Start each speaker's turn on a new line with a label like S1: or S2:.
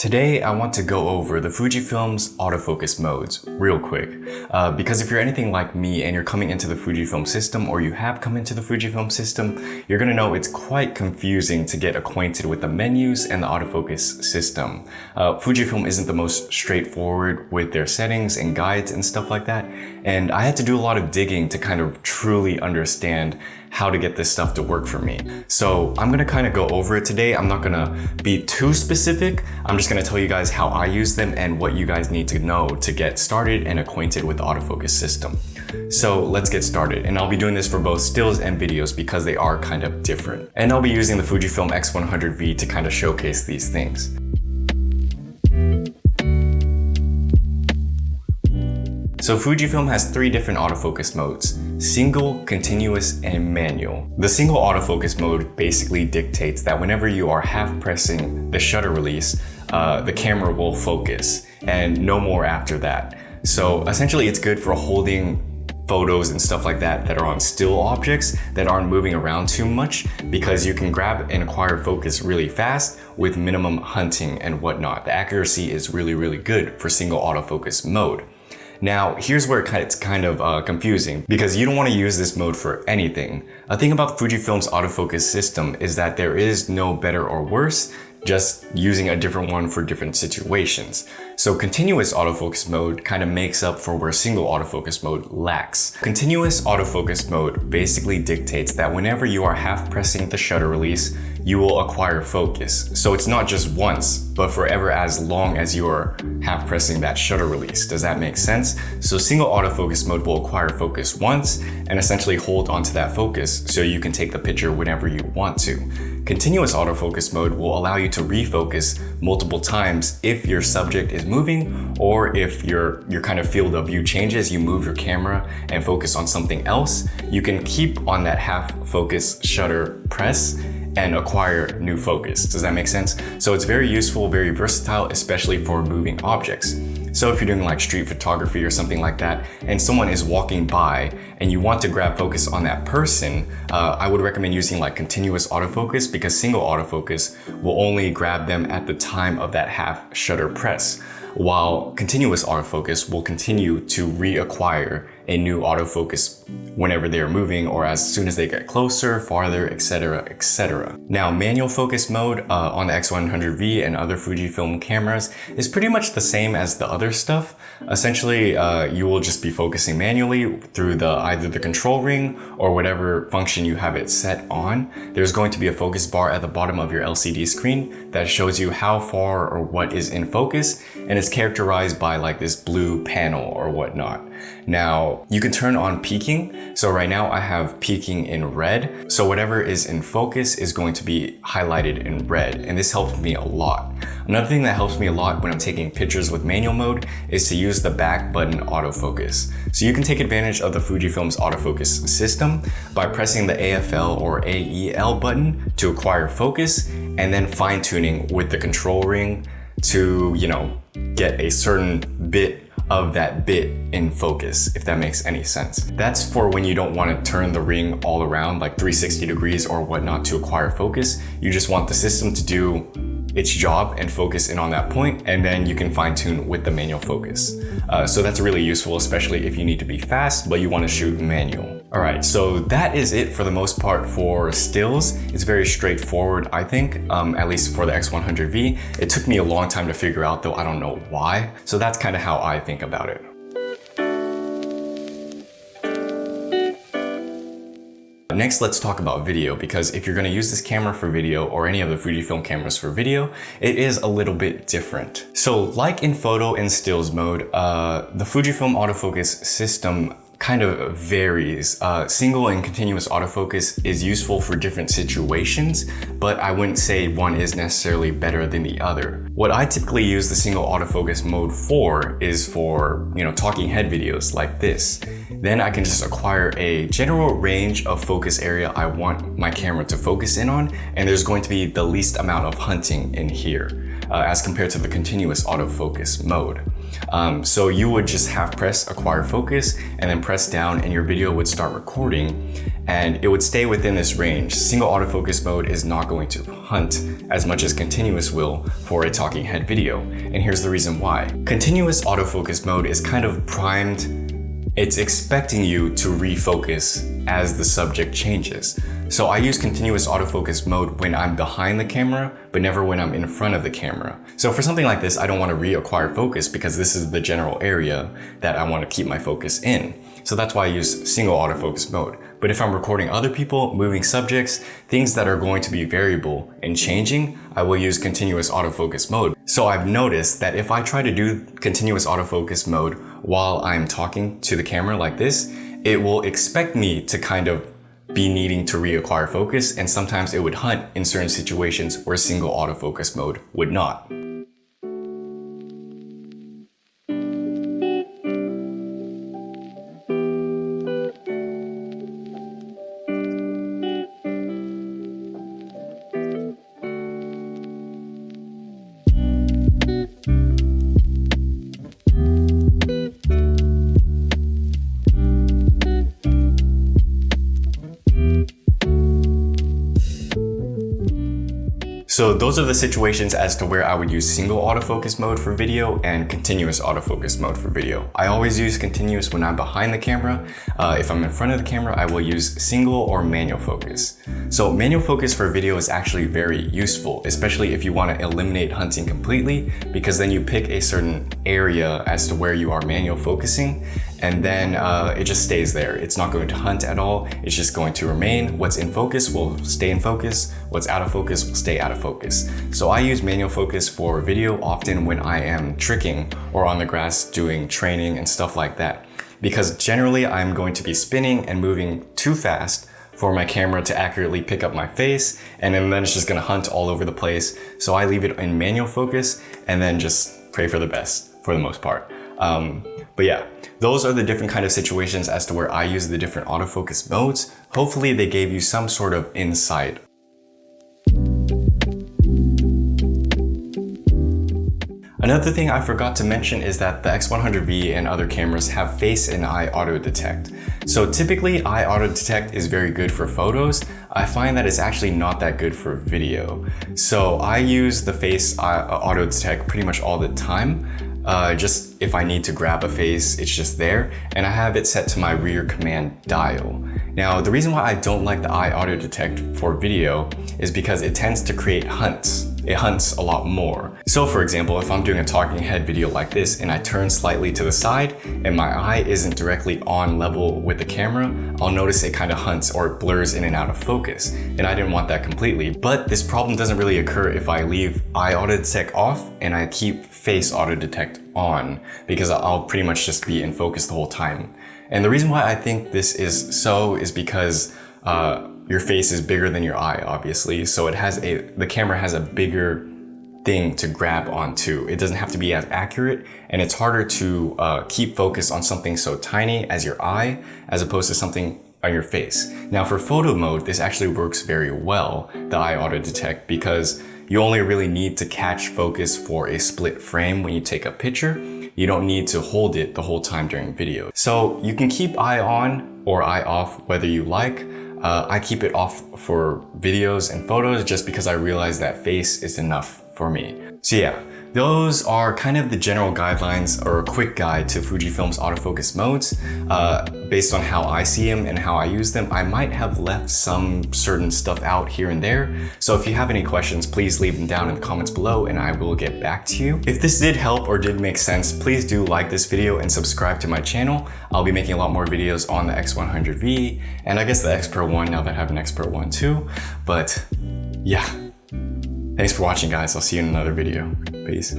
S1: Today, I want to go over the Fujifilm's autofocus modes real quick, because if you're anything like me and you're coming into the Fujifilm system or you have come into the Fujifilm system, you're gonna know it's quite confusing to get acquainted with the menus and the autofocus system. Fujifilm isn't the most straightforward with their settings and guides and stuff like that, and I had to do a lot of digging to kind of truly understand how to get this stuff to work for me. So I'm gonna kind of go over it today. I'm not gonna be too specific. I'm just gonna tell you guys how I use them and what you guys need to know to get started and acquainted with the autofocus system. So let's get started. And I'll be doing this for both stills and videos because they are kind of different. And I'll be using the Fujifilm X100V to kind of showcase these things. So Fujifilm has three different autofocus modes: single, continuous, and manual. The single autofocus mode basically dictates that whenever you are half pressing the shutter release, the camera will focus and no more after that. So essentially it's good for holding photos and stuff like that that are on still objects that aren't moving around too much, because you can grab and acquire focus really fast with minimum hunting and whatnot. The accuracy is really good for single autofocus mode. Now, here's where it's kind of confusing, because you don't want to use this mode for anything. A thing about Fujifilm's autofocus system is that there is no better or worse, just using a different one for different situations. So continuous autofocus mode kind of makes up for where single autofocus mode lacks. Continuous autofocus mode basically dictates that whenever you are half pressing the shutter release, you will acquire focus. So it's not just once, but forever as long as you are half pressing that shutter release. Does that make sense? So single autofocus mode will acquire focus once and essentially hold onto that focus so you can take the picture whenever you want to. Continuous autofocus mode will allow you to refocus multiple times if your subject is moving, or if your kind of field of view changes, you move your camera and focus on something else. You can keep on that half focus shutter press and acquire new focus. Does that make sense? So it's very useful, very versatile, especially for moving objects. So if you're doing like street photography or something like that, and someone is walking by and you want to grab focus on that person, I would recommend using like continuous autofocus, because single autofocus will only grab them at the time of that half shutter press, while continuous autofocus will continue to reacquire a new autofocus whenever they are moving, or as soon as they get closer, farther, etc, etc. Now, manual focus mode on the X100V and other Fujifilm cameras is pretty much the same as the other stuff. Essentially, you will just be focusing manually through either the control ring or whatever function you have it set on. There's going to be a focus bar at the bottom of your LCD screen that shows you how far or what is in focus, and it's characterized by like this blue panel or whatnot. Now, you can turn on peaking. So right now I have peaking in red. So whatever is in focus is going to be highlighted in red, and this helps me a lot. Another thing that helps me a lot when I'm taking pictures with manual mode is to use the back button autofocus. So you can take advantage of the Fujifilm's autofocus system by pressing the AFL or AEL button to acquire focus, and then fine tuning with the control ring to, get a certain bit of that bit in focus, if that makes any sense. That's for when you don't want to turn the ring all around like 360 degrees or whatnot to acquire focus. You just want the system to do its job and focus in on that point, and then you can fine tune with the manual focus. So that's really useful, especially if you need to be fast, but you want to shoot manual. All right, so that is it for the most part for stills. It's very straightforward, I think, at least for the X100V. It took me a long time to figure out, though I don't know why. So that's kind of how I think about it. Next, let's talk about video, because if you're going to use this camera for video or any of the Fujifilm cameras for video, it is a little bit different. So like in photo and stills mode, the Fujifilm autofocus system kind of varies. Single and continuous autofocus is useful for different situations, but I wouldn't say one is necessarily better than the other. What I typically use the single autofocus mode for is for, talking head videos like this. Then I can just acquire a general range of focus area I want my camera to focus in on, and there's going to be the least amount of hunting in here. as compared to the continuous autofocus mode. So you would just have press acquire focus and then press down and your video would start recording and it would stay within this range. Single autofocus mode is not going to hunt as much as continuous will for a talking head video. And here's the reason why. Continuous autofocus mode is kind of primed. It's expecting you to refocus as the subject changes. So I use continuous autofocus mode when I'm behind the camera, but never when I'm in front of the camera. So for something like this, I don't want to reacquire focus because this is the general area that I want to keep my focus in. So that's why I use single autofocus mode. But if I'm recording other people, moving subjects, things that are going to be variable and changing, I will use continuous autofocus mode. So I've noticed that if I try to do continuous autofocus mode while I'm talking to the camera like this, it will expect me to kind of be needing to reacquire focus, and sometimes it would hunt in certain situations where single autofocus mode would not. So those are the situations as to where I would use single autofocus mode for video and continuous autofocus mode for video. I always use continuous when I'm behind the camera. If I'm in front of the camera, I will use single or manual focus. So manual focus for video is actually very useful, especially if you want to eliminate hunting completely, because then you pick a certain area as to where you are manual focusing, and then it just stays there. It's not going to hunt at all. It's just going to remain. What's in focus will stay in focus. What's out of focus will stay out of focus. So I use manual focus for video often when I am tricking or on the grass doing training and stuff like that. Because generally I'm going to be spinning and moving too fast for my camera to accurately pick up my face, and then it's just gonna hunt all over the place. So I leave it in manual focus and then just pray for the best for the most part. But yeah, those are the different kind of situations as to where I use the different autofocus modes. Hopefully they gave you some sort of insight. Another thing I forgot to mention is that the X100V and other cameras have face and eye auto detect. So typically eye auto detect is very good for photos. I find that it's actually not that good for video. So I use the face auto detect pretty much all the time. Just if I need to grab a face, it's just there, and I have it set to my rear command dial. Now, the reason why I don't like the eye auto detect for video is because it tends to create hunts. It hunts a lot more. So for example, if I'm doing a talking head video like this and I turn slightly to the side and my eye isn't directly on level with the camera, I'll notice it kind of hunts or it blurs in and out of focus. And I didn't want that completely. But this problem doesn't really occur if I leave eye auto detect off and I keep face auto detect on, because I'll pretty much just be in focus the whole time. And the reason why I think this is so is because your face is bigger than your eye, obviously. So the camera has a bigger thing to grab onto. It doesn't have to be as accurate, and it's harder to keep focus on something so tiny as your eye, as opposed to something on your face. Now for photo mode, this actually works very well, the eye auto detect, because you only really need to catch focus for a split frame when you take a picture. You don't need to hold it the whole time during video. So you can keep eye on or eye off whether you like. I keep it off for videos and photos just because I realize that face is enough for me. So yeah, those are kind of the general guidelines or a quick guide to Fujifilm's autofocus modes. Based on how I see them and how I use them, I might have left some certain stuff out here and there. So if you have any questions, please leave them down in the comments below and I will get back to you. If this did help or did make sense, please do like this video and subscribe to my channel. I'll be making a lot more videos on the X100V and I guess the X Pro 1 now that I have an X Pro 1 too. But yeah. Thanks for watching, guys. I'll see you in another video. Peace.